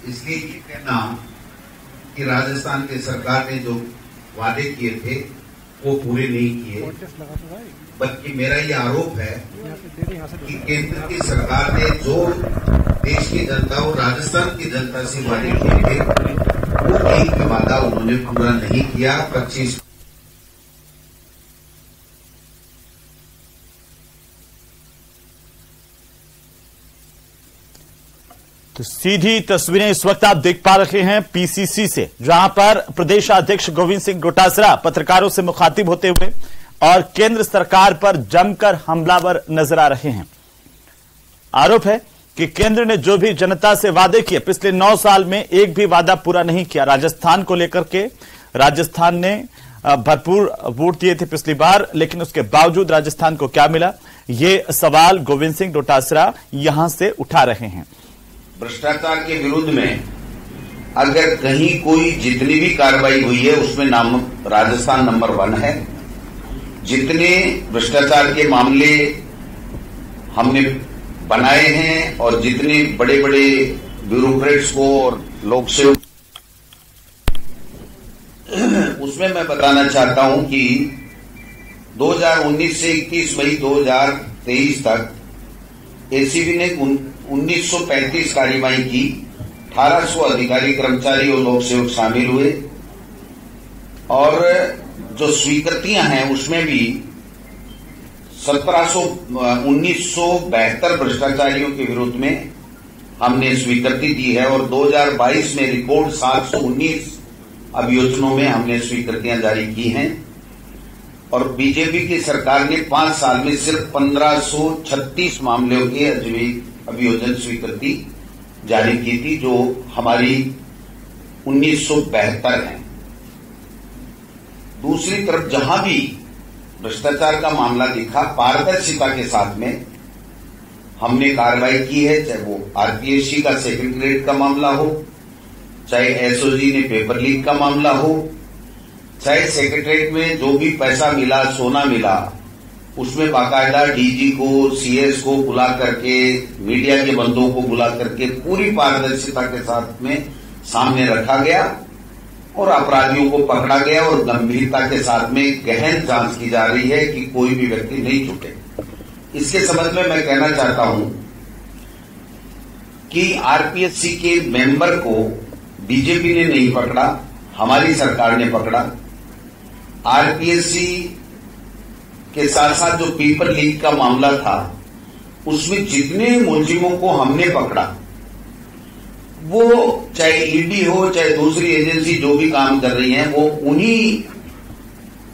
इसलिए ये कहना कि राजस्थान की सरकार ने जो वादे किए थे वो पूरे नहीं किए, बल्कि मेरा ये आरोप है कि केंद्र की सरकार ने जो देश की जनता और राजस्थान की जनता से वादे किए थे वो एक भी वादा उन्होंने पूरा नहीं किया। 25 तो सीधी तस्वीरें इस वक्त आप देख पा रहे हैं पीसीसी से, जहां पर प्रदेशाध्यक्ष गोविंद सिंह डोटासरा पत्रकारों से मुखातिब होते हुए और केंद्र सरकार पर जमकर हमलावर नजर आ रहे हैं। आरोप है कि केंद्र ने जो भी जनता से वादे किए पिछले 9 साल में एक भी वादा पूरा नहीं किया। राजस्थान को लेकर के राजस्थान ने भरपूर वोट दिए थे पिछली बार, लेकिन उसके बावजूद राजस्थान को क्या मिला, ये सवाल गोविंद सिंह डोटासरा यहां से उठा रहे हैं। भ्रष्टाचार के विरुद्ध में अगर कहीं कोई जितनी भी कार्रवाई हुई है उसमें राजस्थान नंबर 1 है। जितने भ्रष्टाचार के मामले हमने बनाए हैं और जितने बड़े बड़े ब्यूरोक्रेट्स को और लोक सेवक, उसमें मैं बताना चाहता हूं कि 2019 से 21 मई 2023 तक एसीबी ने 1935 कार्यवाही की। 1800 अधिकारी, कर्मचारी और लोक सेवक शामिल हुए और जो स्वीकृतियां हैं उसमें भी 1972 भ्रष्टाचारियों के विरुद्ध में हमने स्वीकृति दी है और 2022 में रिकॉर्ड 719 अभियोजनों में हमने स्वीकृतियां जारी की हैं। और बीजेपी की सरकार ने 5 साल में सिर्फ 1536 मामलों के अभियोजन स्वीकृति जारी की थी, जो हमारी 1972 है। दूसरी तरफ जहां भी भ्रष्टाचार का मामला दिखा, पारदर्शिता के साथ में हमने कार्रवाई की है, चाहे वो आरपीएससी का सेकंड ग्रेड का मामला हो, चाहे एसओजी ने पेपर लीक का मामला हो, चाहे सेक्रेटरीट में जो भी पैसा मिला, सोना मिला, उसमें बाकायदा डीजी को, सीएस को बुला करके, मीडिया के बंदों को बुला करके पूरी पारदर्शिता के साथ में सामने रखा गया और अपराधियों को पकड़ा गया और गंभीरता के साथ में गहन जांच की जा रही है कि कोई भी व्यक्ति नहीं छूटे। इसके संबंध में मैं कहना चाहता हूं कि आरपीएससी के मेंबर को बीजेपी ने नहीं पकड़ा, हमारी सरकार ने पकड़ा। आरपीएससी के साथ साथ जो पेपर लीक का मामला था उसमें जितने मुलजिमों को हमने पकड़ा, वो चाहे ईडी हो चाहे दूसरी एजेंसी जो भी काम कर रही है, वो उन्हीं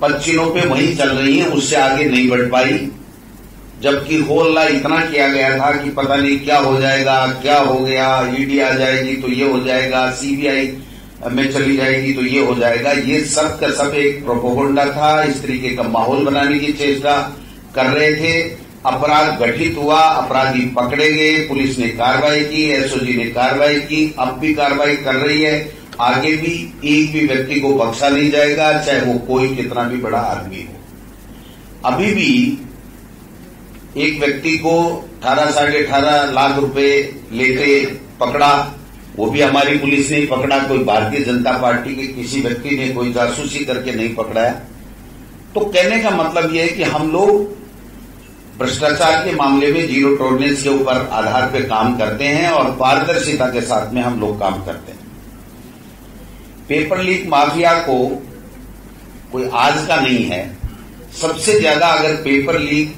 पर्चियों पे वहीं चल रही है, उससे आगे नहीं बढ़ पाई। जबकि होल्ला इतना किया गया था कि पता नहीं क्या हो जाएगा, क्या हो गया, ईडी आ जाएगी तो ये हो जाएगा, सीबीआई में चली जाएगी तो ये हो जाएगा। ये सब का सब एक प्रोपोगंडा था। इस तरीके का माहौल बनाने की चेष्टा कर रहे थे। अपराध घटित हुआ, अपराधी पकड़े गए, पुलिस ने कार्रवाई की, एसओजी ने कार्रवाई की, अब भी कार्रवाई कर रही है। आगे भी एक भी व्यक्ति को बख्शा नहीं जाएगा, चाहे वो कोई कितना भी बड़ा आदमी हो। अभी भी एक व्यक्ति को 18 साढ़े 18 लाख रुपए लेते पकड़ा, वो भी हमारी पुलिस ने पकड़ा, कोई भारतीय जनता पार्टी के किसी व्यक्ति ने कोई जासूसी करके नहीं पकड़ा है। तो कहने का मतलब यह है कि हम लोग भ्रष्टाचार के मामले में जीरो टॉलरेंस के ऊपर आधार पर काम करते हैं और पारदर्शिता के साथ में हम लोग काम करते हैं। पेपर लीक माफिया को कोई आज का नहीं है। सबसे ज्यादा अगर पेपर लीक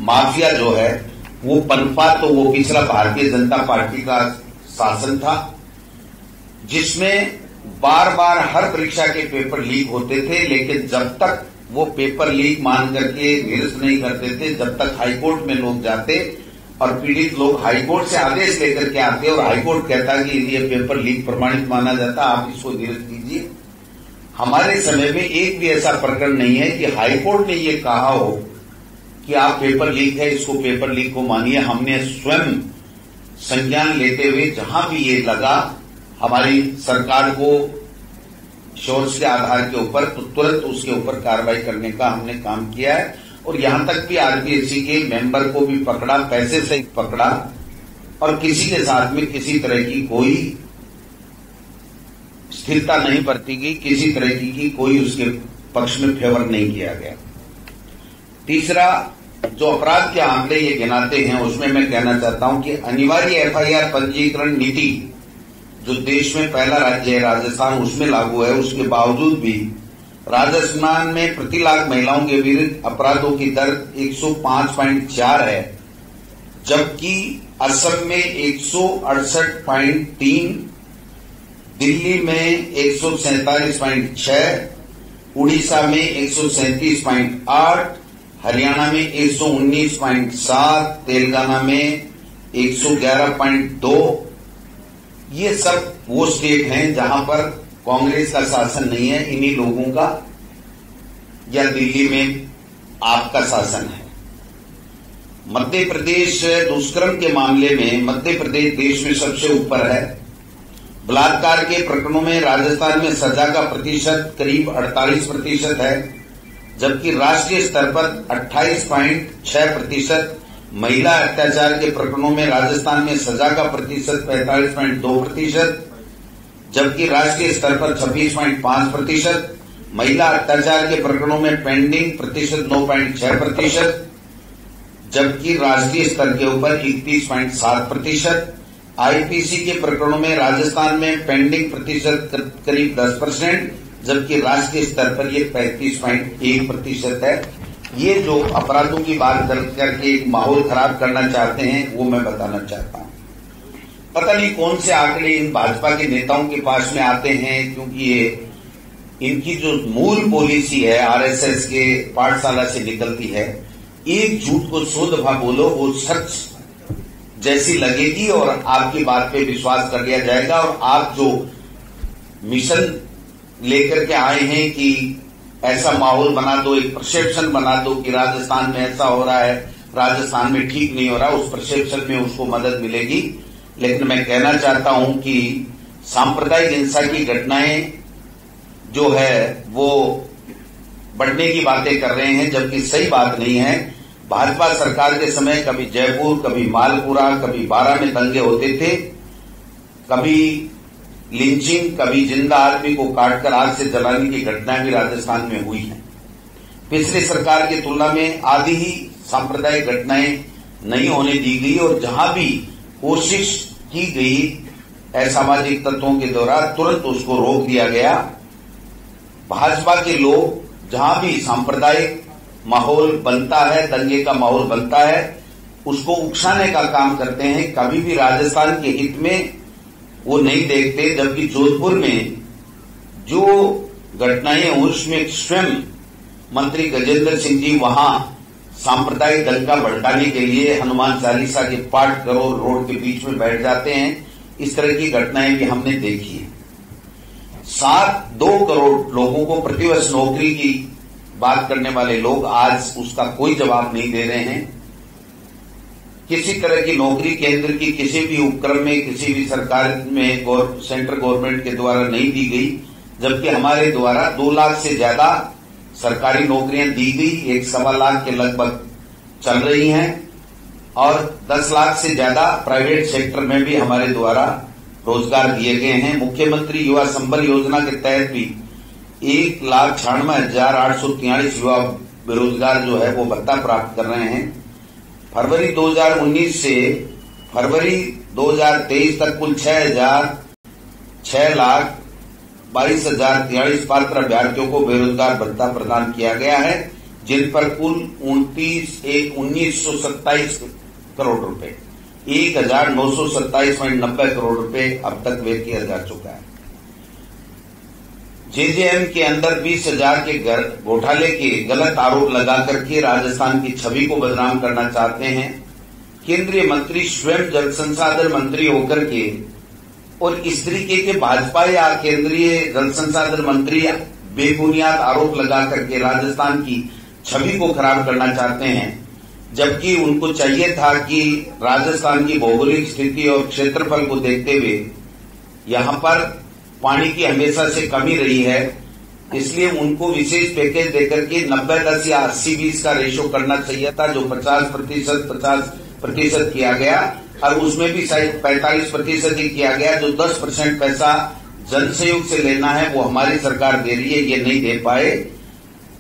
माफिया जो है वो पनपा, तो वो पिछला भारतीय जनता पार्टी का शासन था, जिसमें बार बार हर परीक्षा के पेपर लीक होते थे, लेकिन जब तक वो पेपर लीक मान करके निरस्त नहीं करते थे, जब तक हाईकोर्ट में लोग जाते और पीड़ित लोग हाईकोर्ट से आदेश लेकर के आते और हाईकोर्ट कहता कि ये पेपर लीक प्रमाणित माना जाता, आप इसको निरस्त कीजिए। हमारे समय में एक भी ऐसा प्रकरण नहीं है कि हाईकोर्ट ने ये कहा हो कि आप पेपर लीक है, इसको पेपर लीक को मानिए। हमने स्वयं संज्ञान लेते हुए जहां भी ये लगा, हमारी सरकार को सोर्स के आधार के ऊपर तो तुरंत उसके ऊपर कार्रवाई करने का हमने काम किया है। और यहां तक कि आरपीएससी के मेंबर को भी पकड़ा, पैसे सहित पकड़ा, और किसी के साथ में किसी तरह की कोई स्थिरता नहीं बरती गई, किसी तरह की कोई उसके पक्ष में फेवर नहीं किया गया। तीसरा, जो अपराध के आंकड़े ये गिनाते हैं उसमें मैं कहना चाहता हूं कि अनिवार्य एफआईआर पंजीकरण नीति जो देश में पहला राज्य है राजस्थान, उसमें लागू है। उसके बावजूद भी राजस्थान में प्रति लाख महिलाओं के विरुद्ध अपराधों की दर 105.4 है, जबकि असम में 168.3, दिल्ली में 147.6, उड़ीसा में 137.8, हरियाणा में 119.7, तेलंगाना में 111.2। ये सब वो स्टेट हैं जहां पर कांग्रेस का शासन नहीं है, इन्हीं लोगों का, या दिल्ली में आपका शासन है। मध्य प्रदेश दुष्कर्म के मामले में मध्य प्रदेश देश में सबसे ऊपर है। बलात्कार के प्रकरणों में राजस्थान में सजा का प्रतिशत करीब 48% है, जबकि राष्ट्रीय स्तर पर 28.6%। महिला अत्याचार के प्रकरणों में राजस्थान में सजा का प्रतिशत 45.2%, जबकि राष्ट्रीय स्तर पर 26.5%। महिला अत्याचार के प्रकरणों में पेंडिंग प्रतिशत 9.6%, जबकि राष्ट्रीय स्तर के ऊपर 31.7%। आईपीसी के प्रकरणों में राजस्थान में पेंडिंग प्रतिशत करीब 10%, जबकि राष्ट्रीय स्तर पर यह 35.1% है। ये जो अपराधों की बात करके एक माहौल खराब करना चाहते हैं वो मैं बताना चाहता हूं। पता नहीं कौन से आंकड़े इन भाजपा के नेताओं के पास में आते हैं, क्योंकि ये इनकी जो मूल पॉलिसी है आरएसएस के पाठशाला से निकलती है। एक झूठ को 100 दफा बोलो, वो सच जैसी लगेगी और आपकी बात पे विश्वास कर लिया जाएगा। और आप जो मिशन लेकर के आए हैं कि ऐसा माहौल बना दो, एक परसेप्शन बना दो कि राजस्थान में ऐसा हो रहा है, राजस्थान में ठीक नहीं हो रहा, उस परसेप्शन में उसको मदद मिलेगी। लेकिन मैं कहना चाहता हूं कि सांप्रदायिक हिंसा की घटनाएं जो है वो बढ़ने की बातें कर रहे हैं, जबकि सही बात नहीं है। भाजपा सरकार के समय कभी जयपुर, कभी मालपुरा, कभी बारा में दंगे होते थे, कभी लिंचिंग, कभी जिंदा आदमी को काटकर आग से जलाने की घटनाएं भी राजस्थान में हुई हैं। पिछली सरकार की तुलना में आधी ही सांप्रदायिक घटनाएं नहीं होने दी गई, और जहां भी कोशिश की गई असामाजिक तत्वों के द्वारा तुरंत उसको रोक दिया गया। भाजपा के लोग जहां भी सांप्रदायिक माहौल बनता है, दंगे का माहौल बनता है, उसको उकसाने का काम करते हैं। कभी भी राजस्थान के हित में वो नहीं देखते। जबकि जोधपुर में जो घटनाएं उसमें स्वयं मंत्री गजेंद्र सिंह जी वहां सांप्रदायिक दंगा भड़काने के लिए हनुमान चालीसा के पाठ करो, रोड के बीच में बैठ जाते हैं। इस तरह की घटनाएं भी हमने देखी है। 2 करोड़ लोगों को प्रतिवर्ष नौकरी की बात करने वाले लोग आज उसका कोई जवाब नहीं दे रहे हैं। किसी तरह की नौकरी केंद्र की किसी भी उपक्रम में, किसी भी सरकार में, सेंट्रल गवर्नमेंट के द्वारा नहीं दी गई, जबकि हमारे द्वारा 2 लाख से ज्यादा सरकारी नौकरियां दी गई, 1.25 लाख के लगभग चल रही हैं, और 10 लाख से ज्यादा प्राइवेट सेक्टर में भी हमारे द्वारा रोजगार दिए गए हैं। मुख्यमंत्री युवा संबल योजना के तहत भी 1,96,843 युवा बेरोजगार जो है वो भत्ता प्राप्त कर रहे हैं। फरवरी 2019 से फरवरी 2023 तक कुल 6,22,043 पात्र अभ्यर्थियों को बेरोजगार भत्ता प्रदान किया गया है, जिन पर कुल 1927 करोड़ रुपए 1,927.90 करोड़ रुपए अब तक व्यय किया जा चुका है। जेजेएम के अंदर 20,000 के घोटाले के गलत आरोप लगा करके राजस्थान की छवि को बदनाम करना चाहते हैं। केंद्रीय मंत्री स्वयं जल संसाधन मंत्री होकर के और इस तरीके के भाजपा या केंद्रीय जल संसाधन मंत्री बेबुनियाद आरोप लगा करके राजस्थान की छवि को खराब करना चाहते हैं, जबकि उनको चाहिए था कि राजस्थान की भौगोलिक स्थिति और क्षेत्रफल को देखते हुए यहां पर पानी की हमेशा से कमी रही है, इसलिए उनको विशेष पैकेज देकर के 90-10 या 80-20 का रेशो करना चाहिए था, जो 50% किया गया, और उसमें भी शायद 45% ही किया गया, जो 10% पैसा जन सहयोग से लेना है वो हमारी सरकार दे रही है, ये नहीं दे पाए।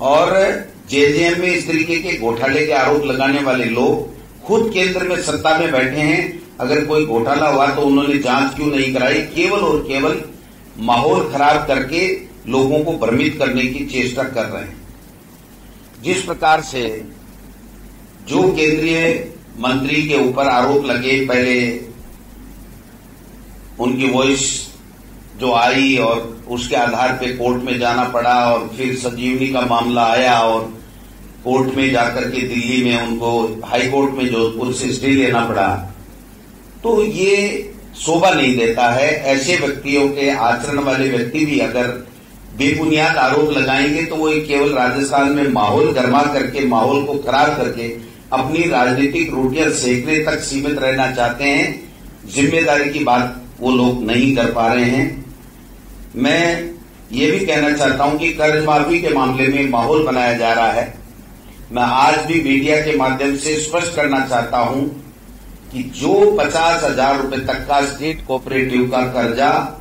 और जेजेएम में इस तरीके के घोटाले के आरोप लगाने वाले लोग खुद केंद्र में सत्ता में बैठे हैं। अगर कोई घोटाला हुआ तो उन्होंने जांच क्यों नहीं कराई? केवल और केवल माहौल खराब करके लोगों को भ्रमित करने की चेष्टा कर रहे हैं। जिस प्रकार से जो केंद्रीय मंत्री के ऊपर आरोप लगे, पहले उनकी वॉइस जो आई और उसके आधार पे कोर्ट में जाना पड़ा, और फिर संजीवनी का मामला आया और कोर्ट में जाकर के दिल्ली में उनको हाई कोर्ट में जोधपुर से स्टे लेना पड़ा, तो ये शोभा नहीं देता है। ऐसे व्यक्तियों के आचरण वाले व्यक्ति भी अगर बेबुनियाद आरोप लगाएंगे तो वो केवल राजस्थान में माहौल गर्मा करके, माहौल को खराब करके अपनी राजनीतिक रोटियां सेकने तक सीमित रहना चाहते हैं। जिम्मेदारी की बात वो लोग नहीं कर पा रहे हैं। मैं ये भी कहना चाहता हूं कि कर्ज माफी के मामले में माहौल बनाया जा रहा है। मैं आज भी मीडिया के माध्यम से स्पष्ट करना चाहता हूं कि जो 50,000 रुपए तक का स्टेट कोऑपरेटिव का कर्जा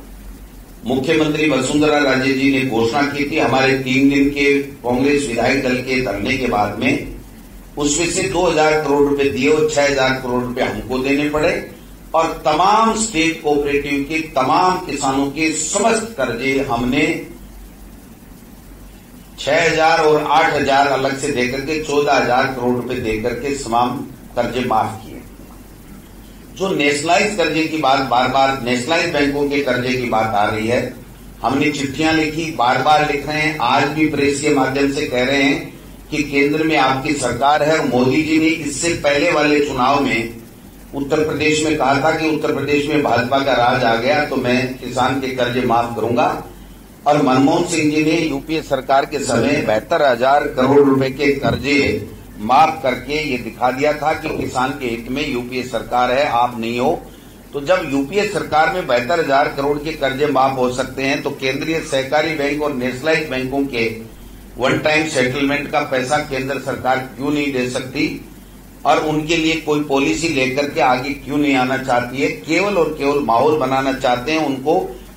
मुख्यमंत्री वसुंधरा राजे जी ने घोषणा की थी हमारे 3 दिन के कांग्रेस विधायक दल के धरने के बाद में, उसमें से 2,000 करोड़ रुपए दिए और 6,000 करोड़ रुपए हमको देने पड़े। और तमाम स्टेट कोऑपरेटिव के तमाम किसानों के समस्त कर्जे हमने 6,000 और 8,000 अलग से देकर के 14,000 करोड़ रुपए देकर के तमाम कर्जे माफ किए। जो नेशनलाइज कर्जे की बात, बार बार नेशनलाइज बैंकों के कर्जे की बात आ रही है, हमने चिट्ठियां लिखी, बार बार लिख रहे हैं, आज भी प्रेस के माध्यम से कह रहे हैं कि केंद्र में आपकी सरकार है। और मोदी जी ने इससे पहले वाले चुनाव में उत्तर प्रदेश में कहा था कि उत्तर प्रदेश में भाजपा का राज आ गया तो मैं किसान के कर्जे माफ करूंगा। और मनमोहन सिंह जी ने यूपीए सरकार के समय 72,000 करोड़ रुपए के कर्जे माफ करके ये दिखा दिया था कि किसान के हित में यूपीए सरकार है, आप नहीं हो। तो जब यूपीए सरकार में 72,000 करोड़ के कर्जे माफ हो सकते हैं तो केंद्रीय सहकारी बैंक और नेशनलाइज बैंकों के वन टाइम सेटलमेंट का पैसा केंद्र सरकार क्यों नहीं दे सकती? और उनके लिए कोई पॉलिसी लेकर के आगे क्यों नहीं आना चाहती है? केवल और केवल माहौल बनाना चाहते हैं। उनको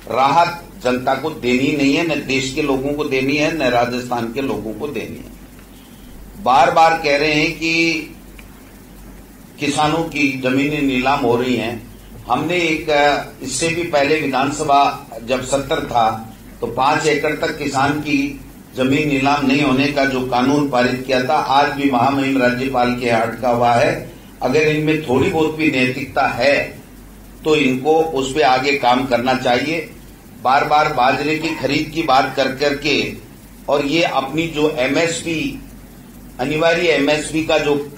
राहत जनता को देनी नहीं है, न देश के लोगों को देनी है, न राजस्थान के लोगों को देनी है। बार बार कह रहे हैं कि किसानों की जमीनें नीलाम हो रही हैं। हमने एक इससे भी पहले विधानसभा जब सत्र था तो 5 एकड़ तक किसान की जमीन नीलाम नहीं होने का जो कानून पारित किया था, आज भी महामहिम राज्यपाल के अटका हुआ है। अगर इनमें थोड़ी बहुत भी नैतिकता है तो इनको उस पर आगे काम करना चाहिए। बार बार बाजरे की खरीद की बात कर करके और ये अपनी जो एमएसपी, अनिवार्य एमएसपी का जो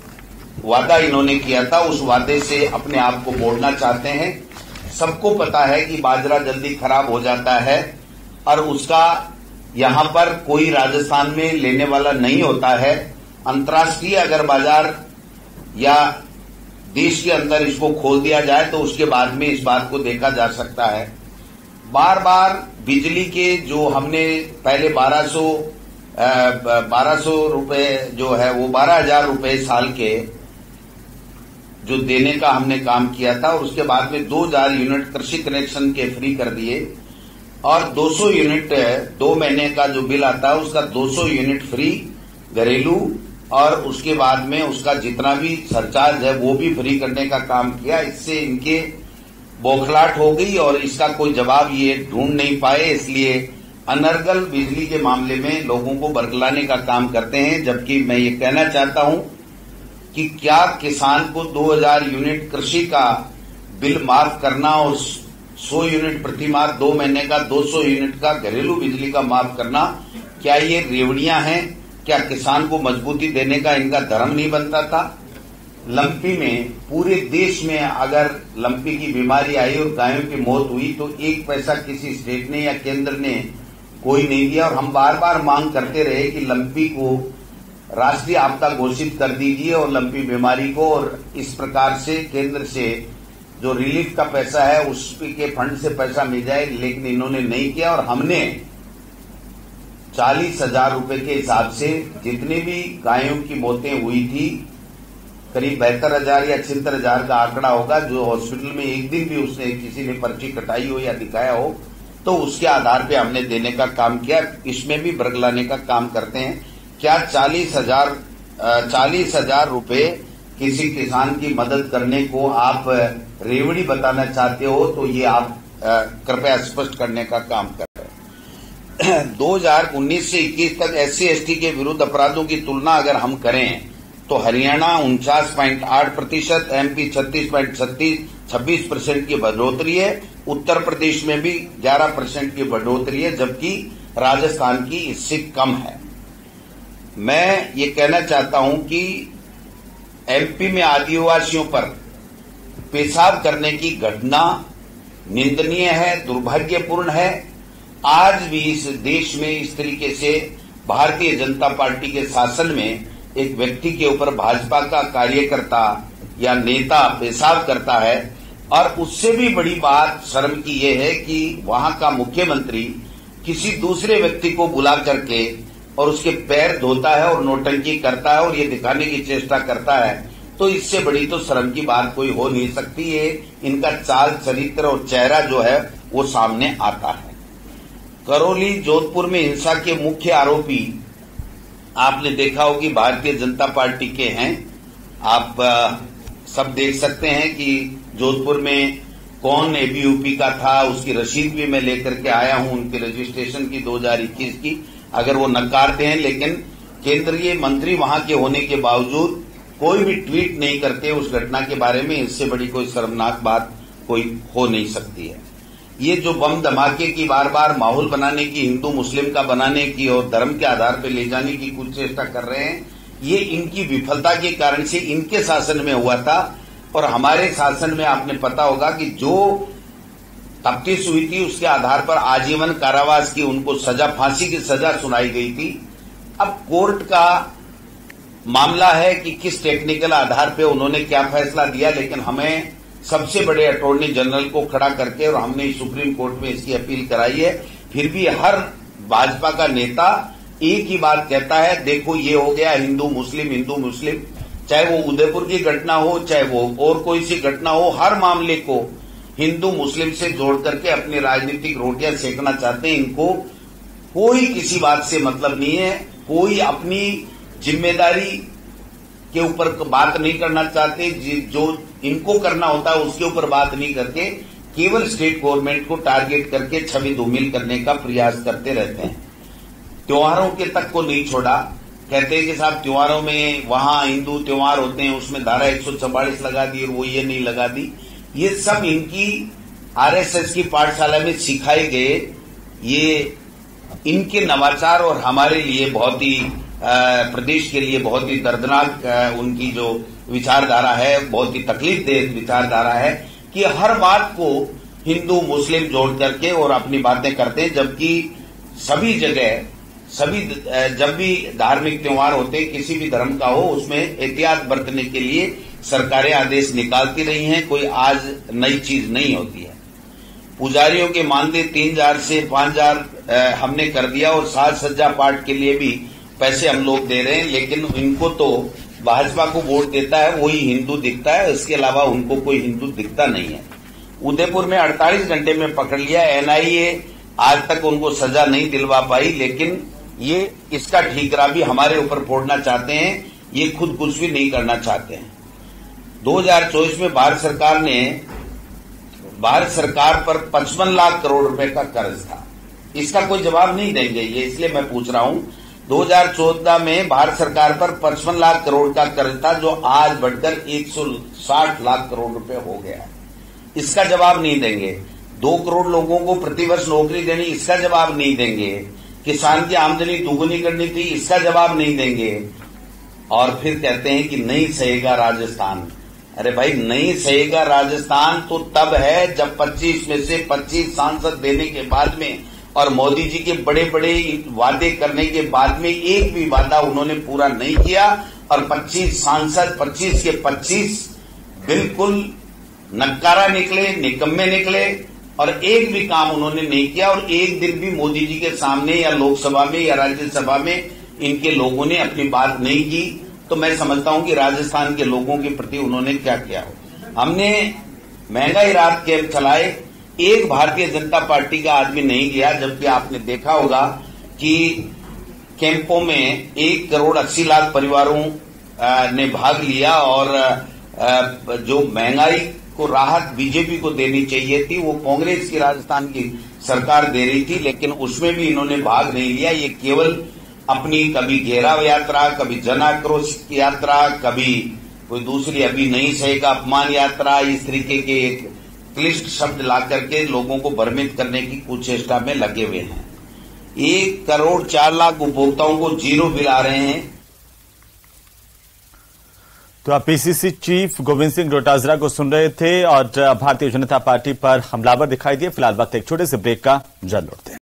वादा इन्होंने किया था उस वादे से अपने आप को मोड़ना चाहते हैं। सबको पता है कि बाजरा जल्दी खराब हो जाता है और उसका यहां पर कोई राजस्थान में लेने वाला नहीं होता है। अंतर्राष्ट्रीय अगर बाजार या देश के अंदर इसको खोल दिया जाए तो उसके बाद में इस बात को देखा जा सकता है। बार बार बिजली के जो हमने पहले 1200 रुपए जो है वो 12,000 रुपए साल के जो देने का हमने काम किया था और उसके बाद में 2,000 यूनिट कृषि कनेक्शन के फ्री कर दिए और 200 यूनिट 2 महीने का जो बिल आता है उसका 200 यूनिट फ्री घरेलू और उसके बाद में उसका जितना भी सरचार्ज है वो भी फ्री करने का काम किया। इससे इनके बौखलाहट हो गई और इसका कोई जवाब ये ढूंढ नहीं पाए, इसलिए अनर्गल बिजली के मामले में लोगों को बरगलाने का काम करते हैं। जबकि मैं ये कहना चाहता हूं कि क्या किसान को 2,000 यूनिट कृषि का बिल माफ करना और 100 यूनिट प्रति माह 2 महीने का 200 यूनिट का घरेलू बिजली का माफ करना, क्या ये रेवड़ियां हैं? क्या किसान को मजबूती देने का इनका धर्म नहीं बनता था? लंपी में पूरे देश में अगर लंपी की बीमारी आई और गायों की मौत हुई तो 1 पैसा किसी स्टेट ने या केंद्र ने कोई नहीं दिया और हम बार बार मांग करते रहे कि लंपी को राष्ट्रीय आपदा घोषित कर दीजिए और लंपी बीमारी को, और इस प्रकार से केंद्र से जो रिलीफ का पैसा है उसके फंड से पैसा मिल जाए, लेकिन इन्होंने नहीं किया। और हमने 40,000 रुपए के हिसाब से जितनी भी गायों की मौतें हुई थी, करीब 72,000 या 76,000 का आंकड़ा होगा, जो हॉस्पिटल में एक दिन भी उसने किसी ने पर्ची कटाई हो या दिखाया हो, तो उसके आधार पे हमने देने का काम किया। इसमें भी बरगलाने का काम करते हैं। क्या 40,000 रुपए किसी किसान की मदद करने को आप रेवड़ी बताना चाहते हो, तो ये आप कृपया स्पष्ट करने का काम कर रहे हैं। 2019 से 21 तक SC/ST के विरुद्ध अपराधों की तुलना अगर हम करें तो हरियाणा 49.8%, MP 36.26% की बढ़ोतरी है, उत्तर प्रदेश में भी 11% की बढ़ोतरी है, जबकि राजस्थान की इससे कम है। मैं ये कहना चाहता हूं कि MP में आदिवासियों पर पेशाब करने की घटना निंदनीय है, दुर्भाग्यपूर्ण है। आज भी इस देश में इस तरीके से भारतीय जनता पार्टी के शासन में एक व्यक्ति के ऊपर भाजपा का कार्यकर्ता या नेता पेशाब करता है, और उससे भी बड़ी बात शर्म की यह है कि वहां का मुख्यमंत्री किसी दूसरे व्यक्ति को बुला करके और उसके पैर धोता है और नौटंकी करता है और ये दिखाने की चेष्टा करता है। तो इससे बड़ी तो शर्म की बात कोई हो नहीं सकती है। इनका चाल चरित्र और चेहरा जो है वो सामने आता है। करौली जोधपुर में हिंसा के मुख्य आरोपी आपने देखा हो कि भारतीय जनता पार्टी के हैं। आप सब देख सकते हैं कि जोधपुर में कौन ABUP का था, उसकी रसीद भी मैं लेकर के आया हूं, उनके रजिस्ट्रेशन की 2021 की, अगर वो नकारते हैं। लेकिन केंद्रीय मंत्री वहां के होने के बावजूद कोई भी ट्वीट नहीं करते उस घटना के बारे में। इससे बड़ी कोई शर्मनाक बात कोई हो नहीं सकती है। ये जो बम धमाके की बार बार माहौल बनाने की, हिंदू मुस्लिम का बनाने की और धर्म के आधार पर ले जाने की कुछ चेष्टा कर रहे हैं, ये इनकी विफलता के कारण से इनके शासन में हुआ था। और हमारे शासन में आपने पता होगा कि जो तफ्तीश हुई थी उसके आधार पर आजीवन कारावास की उनको सजा, फांसी की सजा सुनाई गई थी। अब कोर्ट का मामला है कि किस टेक्निकल आधार पे उन्होंने क्या फैसला दिया, लेकिन हमें सबसे बड़े अटॉर्नी जनरल को खड़ा करके और हमने सुप्रीम कोर्ट में इसकी अपील कराई है। फिर भी हर भाजपा का नेता एक ही बात कहता है, देखो ये हो गया हिंदू मुस्लिम, चाहे वो उदयपुर की घटना हो, चाहे वो और कोई सी घटना हो, हर मामले को हिंदू मुस्लिम से जोड़ करके अपनी राजनीतिक रोटियां सेकना चाहते हैं। इनको कोई किसी बात से मतलब नहीं है, कोई अपनी जिम्मेदारी के ऊपर बात नहीं करना चाहते, जो इनको करना होता है उसके ऊपर बात नहीं करके केवल स्टेट गवर्नमेंट को टारगेट करके छवि धूमिल करने का प्रयास करते रहते हैं। त्योहारों के तक को नहीं छोड़ा, कहते हैं कि साहब त्योहारों में वहां हिंदू त्योहार होते हैं उसमें धारा 144 लगा दी और वो ये नहीं लगा दी। ये सब इनकी RSS की पाठशाला में सिखाए गए ये इनके नवाचार और हमारे लिए बहुत ही प्रदेश के लिए बहुत ही दर्दनाक उनकी जो विचारधारा है, बहुत ही तकलीफदेह विचारधारा है कि हर बात को हिंदू मुस्लिम जोड़ करके और अपनी बातें करते हैं। जबकि सभी जगह जब भी धार्मिक त्योहार होते किसी भी धर्म का हो उसमें एहतियात बरतने के लिए सरकारें आदेश निकालती रही हैं, कोई आज नई चीज नहीं होती है। पुजारियों के मानदेय 3,000 से 5,000 हमने कर दिया और साज सज्जा पाठ के लिए भी पैसे हम लोग दे रहे हैं, लेकिन इनको तो भाजपा को वोट देता है वही हिंदू दिखता है, इसके अलावा उनको कोई हिंदू दिखता नहीं है। उदयपुर में 48 घंटे में पकड़ लिया, NIA आज तक उनको सजा नहीं दिलवा पाई, लेकिन ये इसका ठीकरा भी हमारे ऊपर फोड़ना चाहते हैं, ये खुद कुछ भी नहीं करना चाहते हैं। 2024 में भारत सरकार पर 55 लाख करोड़ रुपए का कर्ज था, इसका कोई जवाब नहीं देंगे ये, इसलिए मैं पूछ रहा हूं। 2014 में भारत सरकार पर 55 लाख करोड़ का कर्ज था जो आज बढ़कर 160 लाख करोड़ रुपए हो गया, इसका जवाब नहीं देंगे। 2 करोड़ लोगों को प्रतिवर्ष नौकरी देनी, इसका जवाब नहीं देंगे। किसान की आमदनी दुगुनी करनी थी, इसका जवाब नहीं देंगे। और फिर कहते हैं कि नहीं सहेगा राजस्थान। अरे भाई, नहीं सहेगा राजस्थान तो तब है जब 25 में से 25 सांसद देने के बाद में और मोदी जी के बड़े बड़े वादे करने के बाद में एक भी वादा उन्होंने पूरा नहीं किया और 25 सांसद 25 के 25 बिल्कुल नक्कारा निकले, निकम्मे निकले और एक भी काम उन्होंने नहीं किया। और एक दिन भी मोदी जी के सामने या लोकसभा में या राज्यसभा में इनके लोगों ने अपनी बात नहीं की। तो मैं समझता हूं कि राजस्थान के लोगों के प्रति उन्होंने क्या किया हो। हमने महंगाई राहत कैंप चलाए, एक भारतीय जनता पार्टी का आदमी नहीं गया, जबकि आपने देखा होगा कि कैंपों में 1,80,00,000 परिवारों ने भाग लिया और जो महंगाई को राहत बीजेपी को देनी चाहिए थी वो कांग्रेस की राजस्थान की सरकार दे रही थी, लेकिन उसमें भी इन्होंने भाग नहीं लिया। ये केवल अपनी कभी घेराव यात्रा, कभी जन आक्रोश की यात्रा, कभी कोई दूसरी अभी नहीं सहेगा अपमान यात्रा, इस तरीके के एक क्लिष्ट शब्द ला करके लोगों को भ्रमित करने की कुचेष्टा में लगे हुए हैं। 1,04,00,000 उपभोक्ताओं को जीरो बिल आ रहे हैं। तो आप पीसीसी चीफ गोविंद सिंह डोटासरा को सुन रहे थे और भारतीय जनता पार्टी पर हमलावर दिखाई दिए। फिलहाल वक्त एक छोटे से ब्रेक का जर लौटते हैं।